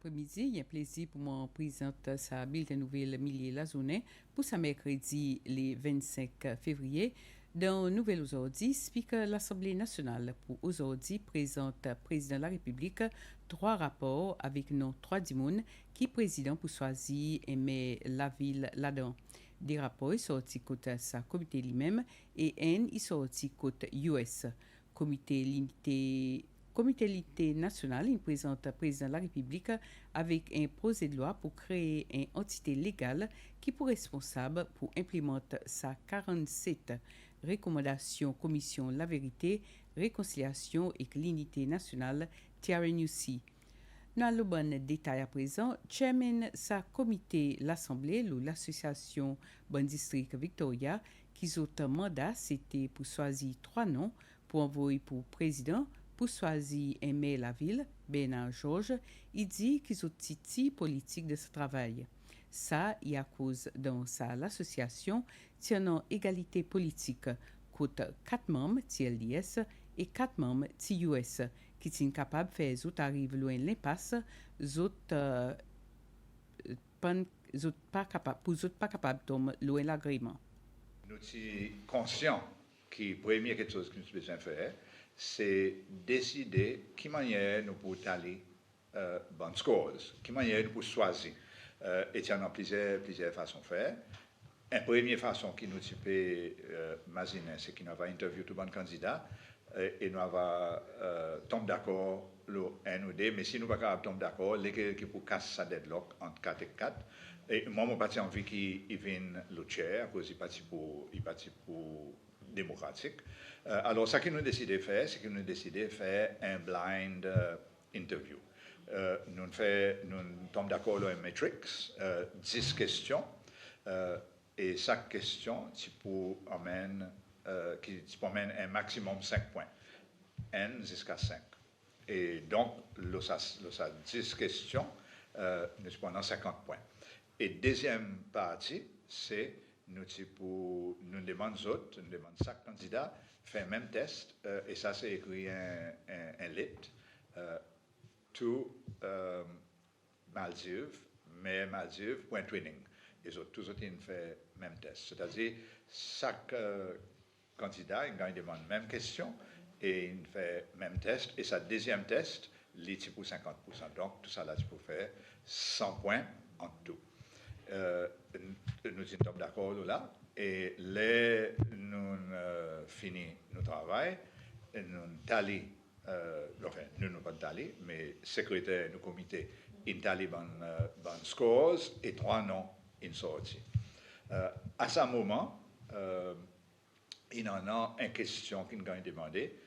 après-midi. Il y a un plaisir pour moi de présenter sa bulletin nouvelle milier la journée pour ce mercredi, le 25 février. Dans Nouvelle aujourd'hui, Speaker de l'Assemblée nationale pour aujourd'hui présente président de la République 3 rapports avec nos 3 dimounes qui président pour choisir aimer la ville là-dedans. Des rapports sortis côté sa comité lui-même et un ils sortis côté US. Comité l'unité nationale, il présente le président de la République avec un projet de loi pour créer une entité légale qui est responsable pour implémenter sa 47 recommandations commission La Vérité, Réconciliation et l'unité nationale TRNUC. Dans le bon détail à présent, chairman sa comité l'Assemblée, l'association Bon District Victoria, qui ont mandat, c'était pour choisir 3 noms pour envoyer pour président, pour choisir aimer la ville, Bernard Georges, il dit qu'ils ont titi politique de ce travail. Ça, il y a cause dans ça l'association tenant égalité politique, coûte 4 membres TLDS et 4 membres TUS, qui sont capables de faire les autres arrivent loin l'impasse, les autres pas capables de tomber loin l'agrément. Nous sommes conscients que la première chose que nous devons faire, c'est décider qui manière nous pouvons aller bonnes scores, qui manière nous pouvons choisir. Et il y a plusieurs façons de faire. Une première façon que nous pouvons imaginer, c'est que nous avons interviewé tous les bons candidats et nous avons tombé d'accord le 1 ou 2, mais si nous ne sommes pas tomber d'accord, lesquels qui pour casser sa deadlock entre 4 et 4. Et moi, je n'ai pas envie qu'il vienne le chair, parce qu'il est parti pour démocratique. Alors, ce que nous décidons de faire, c'est que nous décidons de faire un blind interview. Nous tombons d'accord sur un matrix, 10 questions, et chaque question, tu peux amener un maximum 5 points, n jusqu'à 5. Et donc, le 10 questions, nous prenons 50 points. Et deuxième partie, c'est nous demandons chaque candidat fait un même test, et ça c'est écrit un lit, tout Maldives, mais Maldives, point twinning. Ils ont tous fait le même test. C'est-à-dire, chaque candidat, il demande la même question, et il fait le même test, et sa deuxième test, il est pour 50%. Donc, tout ça là, tu peux faire 100 points en tout. Nous sommes d'accord là, et là, nous finissons notre travail, et nous tally, enfin, nous ne pas tally, mais secrétaire du comité, il tally bon scores, et 3 noms, ils sortent. À ce moment, il y en a une question qui nous a demandé,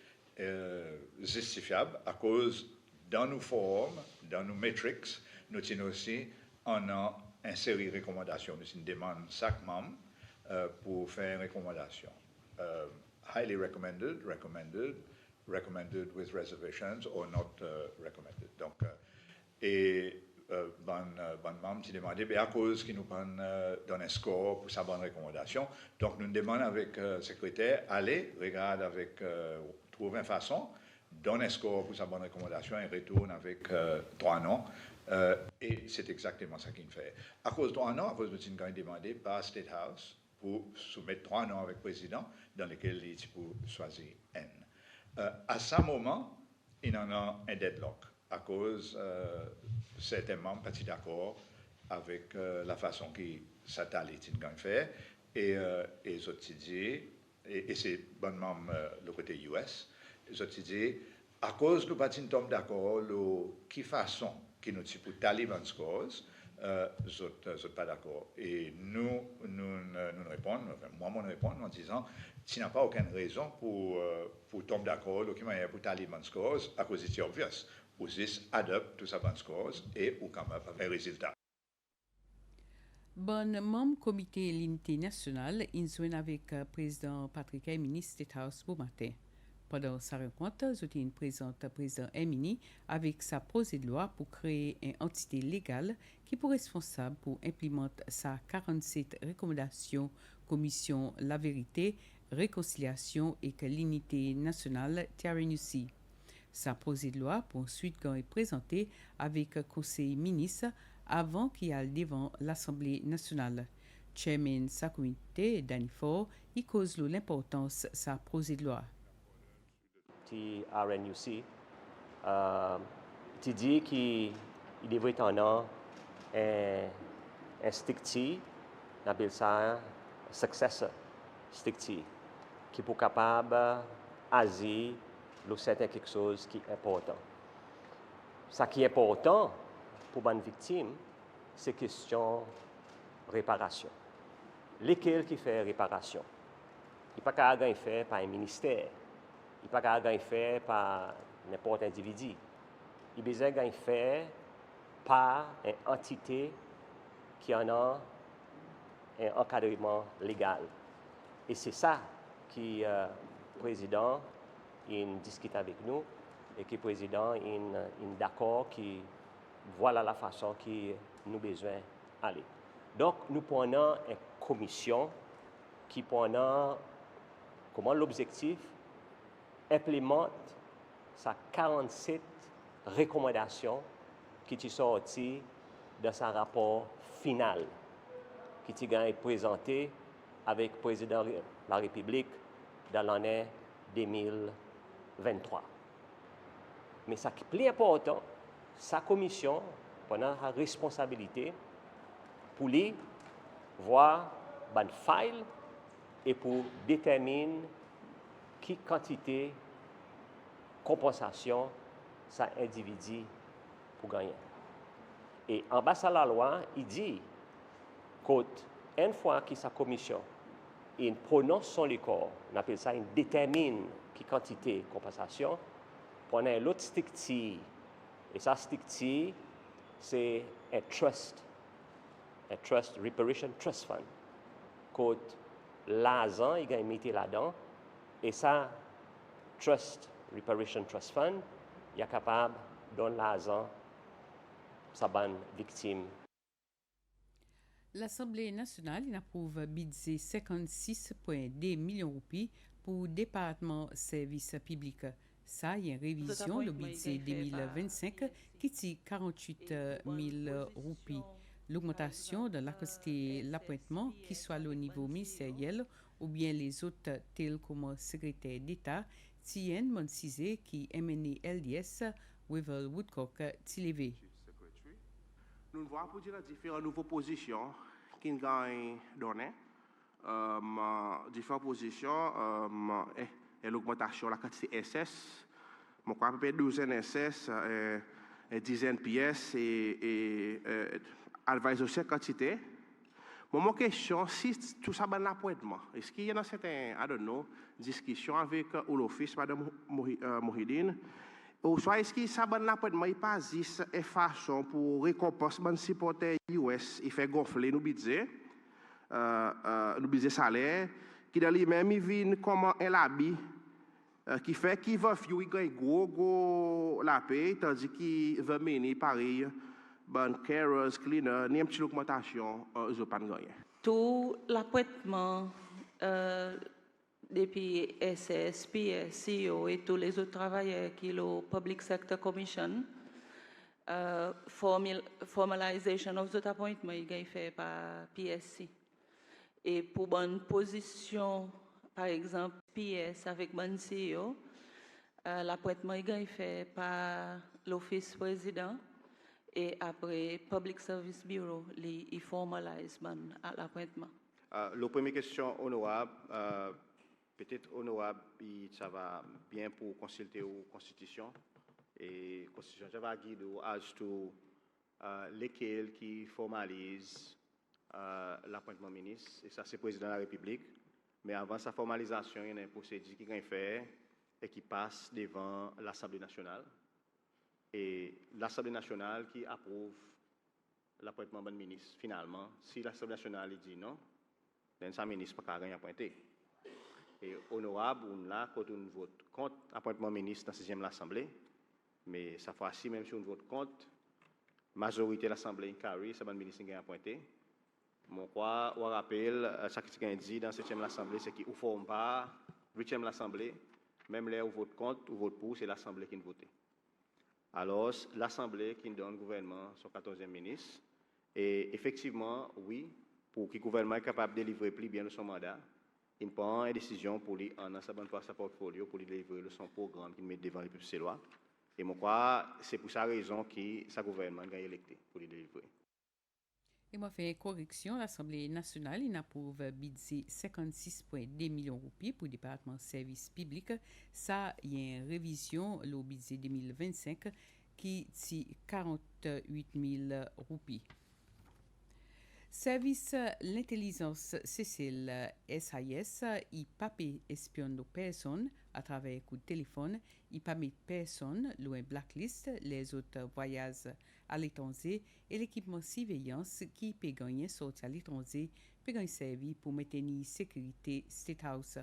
justifiable, à cause, dans nos formes, dans nos metrics, nous avons aussi une série de recommandations. Nous demandons chaque membre pour faire une recommandation. Highly recommended, recommended with reservations, or not recommended. Donc, bon membre qui demandait, à cause qu'il nous donne un score pour sa bonne recommandation. Donc, nous demandons avec le secrétaire, allez, regarde avec, trouve une façon, donne un score pour sa bonne recommandation et retourne avec 3 noms. Et c'est exactement ça qu'il fait. À cause de 3 noms, à cause de ce qu'il a demandé par State House pour soumettre 3 noms avec le président dans lesquels il peut choisir N. À ce moment, il y en a un deadlock à cause certains membres pas d'accord avec la façon que ça allait faire et ils ont dit, et c'est bon membre le côté US, ils ont dit, à cause nous pas d'accord qui façon qui nous pour Taliban scores, ils sont pas d'accord. Et nous répondons, enfin, moi, je réponds en disant, tu n'as pas aucune raison pour tomber d'accord, pour Taliban scores, à cause c'est obvious. Ou juste adopte tous ces bons scores et ou quand même un résultat. Bon membre comité l'unité nationale, il joint avec président Patrick Emini State House pour matin. Pendant sa rencontre, Zoutine présente président Emini avec sa projet de loi pour créer une entité légale qui est responsable pour implémenter sa 47 recommandations commission La Vérité, Réconciliation et l'unité nationale TRNUC. Sa projet de loi pour ensuite quand est présenté avec conseil ministre avant qu'il aille devant l'Assemblée nationale. Chairman sa comité, Danny Ford, il cause l'importance de sa projet de loi. RNUC, tu dis qu'il devrait en un stick, on appelle ça un successor stick, qui est capable d'agir sur certaines quelque chose qui est important. Ce qui est important pour une victime, c'est question réparation. Lesquels qui fait réparation? Il n'y a pas qu'à faire par un ministère. Il n'y a pas qu'à faire par n'importe quel individu. Il y a besoin de faire par une entité qui en a un encadrement légal. Et c'est ça qui le président discute avec nous et que le président est d'accord qui voilà la façon que nous avons besoin d'aller. Donc, nous prenons une commission qui prend comment l'objectif implémente sa 47 recommandations qui sont sorties de son rapport final qui est présenté avec le président de la République dans l'année 2023. Mais ce qui est plus important, sa commission prend la responsabilité pour lui voir une faille et pour déterminer quelle quantité de compensation ça individu pour gagner. Et en bas de la loi, il dit qu'une fois que sa commission prononce son accord, on appelle ça, il détermine quelle quantité de compensation, on a l'autre stick. Et ça, stick, c'est un trust reparation trust fund. Côte l'argent, il a mis là-dedans. Et ça, trust reparation trust fund, il est capable de donner l'argent à sa bonne victime. L'Assemblée nationale approuve budget 56,2 millions de roupies pour le département services publics. Ça, il y a une révision le budget 2025 qui est 48 000 roupies. L'augmentation de la quantité l'appointement, qui soit au niveau ministériel ou bien les autres tels comme secrétaire d'État, tiennent Monsizé qui est mené LDS, Wevel Woodcock, Tilevé. Nous voyons pour dire différentes nouvelles positions qui nous ont donné. Différentes positions et l'augmentation de la quantité SS. Je crois à peu près 12 SS, 10 NPS et advisor cette quantité. Mon question, si tout ça est appointement, est-ce qu'il y a certaines, I don't know, discussions avec l'office, Mme Mohidine, ou soit est-ce que ça est appointement, il pas juste une façon pour récompenser les supporters US, il fait gonfler nos budgets salaires, qui dans lui-même, il vient comme un habit, qui fait qu'il va faire un gros la paix, tandis qu'il va mener pareil. Bon, carers, cleaner, ni une petite augmentation, ils n'ont pas gagné. Tout l'appointement depuis SS, PS, CEO et tous les autres travailleurs qui le Public Sector Commission, formalisation of the appointment, il est fait par PSC. Et pour bonne position, par exemple, PS avec bon CEO, l'appointement est fait par l'Office président. Et après, Public Service Bureau, il formalise l'appointement. La première question, honorable, peut-être honorable, ça va bien pour consulter la Constitution. Et la Constitution, ça va guider as to lesquels qui formalisent l'appointement ministre. Et ça, c'est le président de la République. Mais avant sa formalisation, il y a une procédure qui est faite et qui passe devant l'Assemblée nationale. Et l'Assemblée nationale qui approuve l'appointement de ministre, finalement, si l'Assemblée nationale dit non, le ministre n'a pas rien appointé. Et honorable, on là, quand on vote contre l'appointement ministre dans la 6e l'Assemblée, mais ça fait aussi, même si on vote contre, majorité de l'Assemblée carry, ça va le ministre qui a appointé. Mon quoi, on rappelle, ce qui est dit dans la 7e l'Assemblée, c'est qu'il ne forme pas 8e l'Assemblée, Même là où vote contre ou vote pour, c'est l'Assemblée qui vote. Alors, l'Assemblée qui donne au gouvernement son 14e ministre, et effectivement, oui, pour que le gouvernement soit capable de délivrer plus bien son mandat, il prend une décision pour lui, en sa portfolio, pour lui délivrer son programme qu'il met devant les peuples lois. Et moi, crois c'est pour sa raison que sa gouvernement a électé pour lui délivrer. Et moi, fait correction, l'Assemblée nationale il approuve budget 56,2 millions de roupies pour le département service public. Ça, il y a une révision, le budget 2025, qui est 48 000 roupies. Service l'intelligence Cécile SIS, il pas espionne nos personnes à travers un coup de téléphone, il pas met personne loin blacklist, les autres voyages à l'étranger et l'équipement surveillance qui peut gagner sortir à l'étranger peut gagner servi pour maintenir sécurité State House.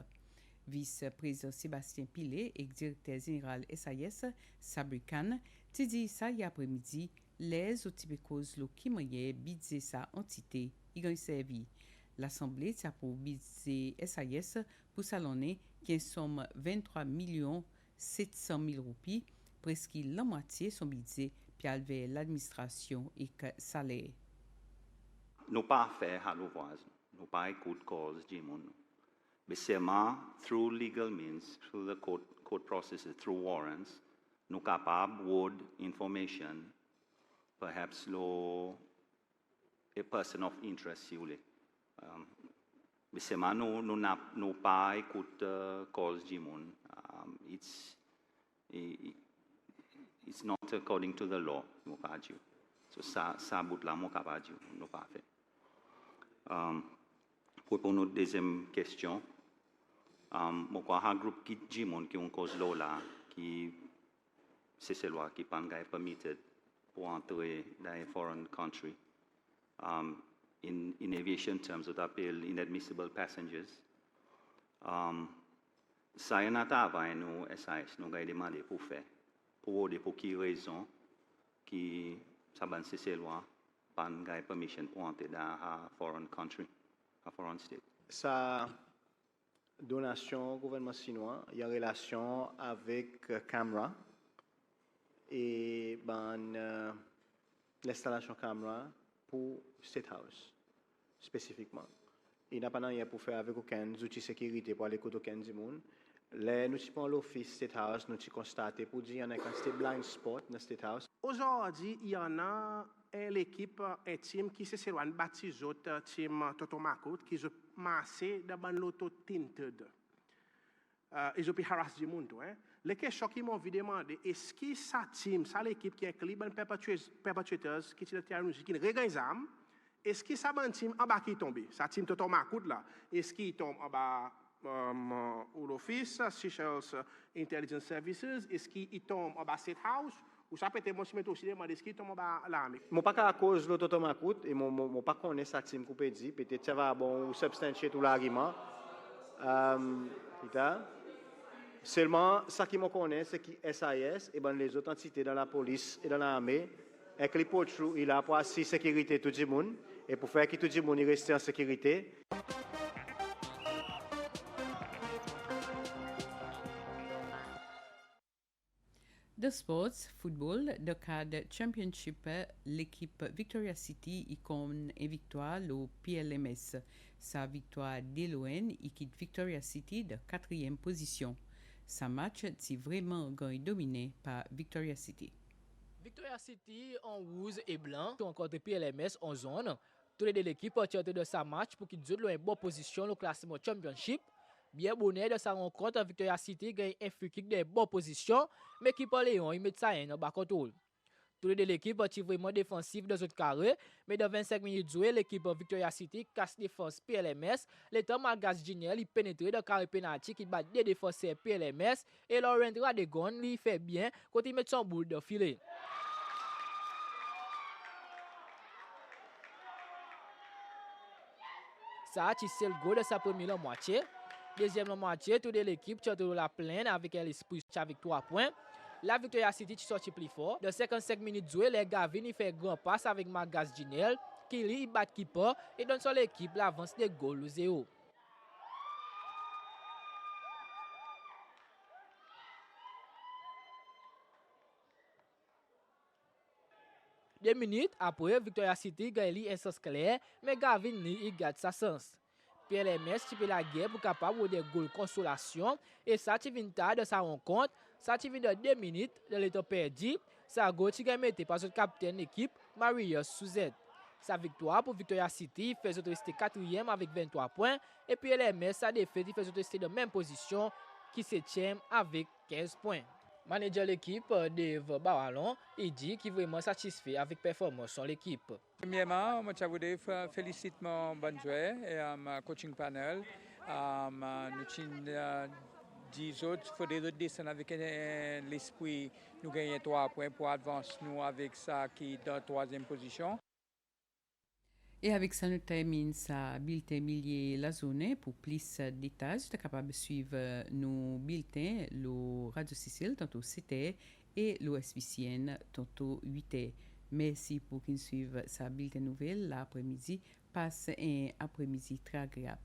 Vice-président Sébastien Pilet et directeur général SIS Sabri Khan te dit ça hier après-midi les autres causes lo qui moyen budget sa entité y gagne servi. L'Assemblée a pour budget SIS pour salonner qui somme 23 700 000 roupies, presque la moitié son budget puis vers l'administration et salaire. Nous pas faire à l'ouvrage, nous pas écouter cause du monde. Mais seulement through legal means, through the court processes, through warrants, nous capables word information, perhaps a person of interest si vous voulez. Mais seulement nous pas écouter cause du monde. It's not according to the law, nous pas dire. So ça bout là, nous pas dire, nous pas fait. Pour notre deuxième question, moi crois un groupe qui dit monde qui ont cause là qui c'est cette loi qui pas permitted pour entrer dans un foreign country. In aviation terms, on appelle inadmissible passengers. Ça y est, nous SAS, nous avons demandé pour faire, pour quelle raison qui ça ban ces lois pas de permission pour entrer dans un foreign country, un foreign state. Sa donation au gouvernement chinois, il y a relation avec Camera et l'installation Camera pour State House spécifiquement. Il n'a pas rien pour faire avec aucun outil de sécurité pour aller côté aucun du monde. Là, nous avons l'office State House, nous avons constaté pour dire qu'il y a un quantité blind spot dans State House. Aujourd'hui, il y en a l'équipe intime qui s'éloigne baptisée team Toto Makut qui se massé dans l'auto tinted. Ils ont pu harasser du monde. Les questions qui m'ont demandé, est-ce que sa team, ça l'équipe qui inclut les perpetrators qui sont terroristes, qui regardent les armes, est-ce que sa team en bas qui tombe, sa team Toto Makut là, est-ce qu'il tombe en bas l'office, Seychelles Intelligence Services, est-ce qu'il tombe en bas State House, ou ça peut être moi aussi demander est-ce qu'il tombe en bas l'armée. Moi pas à cause de Toto Makut et moi pas connais sa team coupé dit, peut-être ça va bon substantier tout l'argument. Seulement, ce qui me connaît, c'est que SIS et les autres entités dans la police et dans l'armée, avec les potrous, il a pour assurer la sécurité de tout le monde et pour faire que tout le monde reste en sécurité. De sports, football, de cadre championship, l'équipe Victoria City y compte une victoire au PLMS. Sa victoire d'Elohen y quitte Victoria City de 4e position. Sa match est vraiment dominé par Victoria City. Victoria City en rouge et blanc, encore de PLMS en zone. Tous les deux l'équipe ont tiré de sa match pour qu'ils aient une bonne position au classement championship. Bien bonnet de sa rencontre, Victoria City gagne un free kick de bonne position, mais qui par Léon, il met ça en bas contrôle. Tous les deux l'équipe ont vraiment défensif dans autres carrés, mais dans 25 minutes de jouer, l'équipe Victoria City casse défense PLMS. Le temps Margas Giniel, il pénètre dans le carré penalty qui bat des défenseurs PLMS et Laurent Radegon, il fait bien quand il met son boule de filet. Ça, c'est le goal de sa première moitié. Deuxième moitié, toute l'équipe tire de la plaine avec l'esprit avec 3 points. La Victoria City sortit plus fort. De 55 minutes de jouer, les Gavin il fait grand passe avec Margas Ginel, qui lui bat keeper et donne sur l'équipe l'avance de goal 0. 2 minutes après, Victoria City gagne un sens clair, mais Gavin Lee il garde sa sens. PLMS qui fait la guerre pour capable de goal consolation et ça qui vient tard de sa rencontre, ça qui vient de 2 minutes de l'état perdu, ça go qui gagne par son capitaine d'équipe Marius Souzet. Sa victoire pour Victoria City fait rester 4e avec 23 points et PLMS sa défaite fait rester de même position qui 7e avec 15 points. Manager l'équipe, Dave Barallon, il dit qu'il est vraiment satisfait avec la performance de l'équipe. Premièrement, je voudrais féliciter mon bon joueur et mon coaching panel. Nous avons 10 autres, il faudrait descendre avec l'esprit, nous gagner 3 points pour avancer nous avec ça qui est dans la 3e position. Et avec ça, nous terminons sa bulletin millier la zone. Pour plus de détails, vous êtes capable de suivre nos bulletins, le Radio Sicile, tantôt 7h, et l'OSBCN, tantôt 8h. Merci pour qu'ils suivent sa bulletin nouvelle l'après-midi. Passe un après-midi très agréable.